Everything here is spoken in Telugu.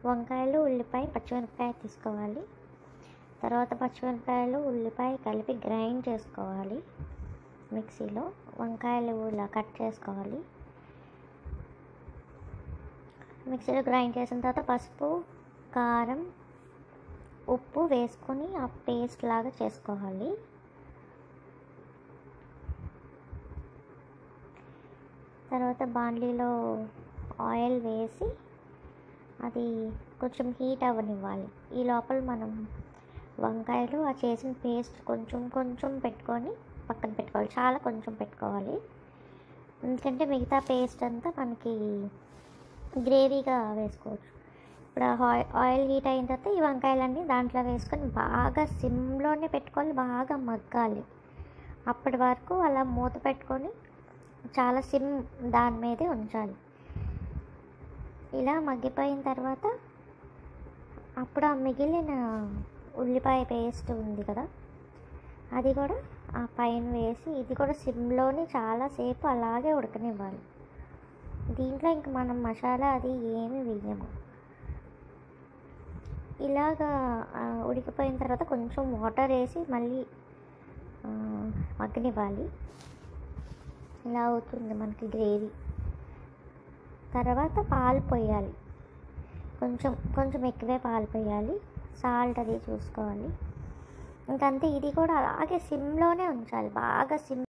వంకాయలు, ఉల్లిపాయ, పచ్చిమిరపకాయ తీసుకోవాలి. తర్వాత పచ్చిమిరపకాయలు, ఉల్లిపాయ కలిపి గ్రైండ్ చేసుకోవాలి మిక్సీలో. వంకాయలు ఇలా కట్ చేసుకోవాలి. మిక్సీలో గ్రైండ్ చేసిన తర్వాత పసుపు, కారం, ఉప్పు వేసుకొని ఆ పేస్ట్ లాగా చేసుకోవాలి. తర్వాత బాండ్లీలో ఆయిల్ వేసి అది కొంచెం హీట్ అవ్వనివ్వాలి. ఈ లోపల మనం వంకాయలు ఆ చేసిన పేస్ట్ కొంచెం కొంచెం పెట్టుకొని పక్కన పెట్టుకోవాలి. చాలా కొంచెం పెట్టుకోవాలి, ఎందుకంటే మిగతా పేస్ట్ అంతా మనకి గ్రేవీగా వేసుకోవచ్చు. ఇప్పుడు ఆయిల్ హీట్ అయిన తర్వాత ఈ వంకాయలన్నీ దాంట్లో వేసుకొని బాగా సిమ్లోనే పెట్టుకొని బాగా మగ్గాలి. అప్పటి వరకు అలా మూత పెట్టుకొని చాలా సిమ్ దాని మీదే ఉంచాలి. ఇలా మగ్గిపోయిన తర్వాత అప్పుడు ఆ మిగిలిన ఉల్లిపాయ పేస్ట్ ఉంది కదా, అది కూడా ఆ పైన వేసి ఇది కూడా సిమ్లోనే చాలాసేపు అలాగే ఉడకనివ్వాలి. దీంట్లో ఇంక మనం మసాలా అది ఏమి వేయము. ఇలాగా ఉడికిపోయిన తర్వాత కొంచెం వాటర్ వేసి మళ్ళీ మగ్గనివ్వాలి. ఇలా అవుతుంది మనకి గ్రేవీ. తర్వాత పాలు పోయాలి, కొంచెం కొంచెం ఎక్కువే పాలు పోయాలి. సాల్ట్ అది చూసుకోవాలి. ఇంకంతే. ఇది కూడా అలాగే సిమ్లోనే ఉంచాలి, బాగా సిమ్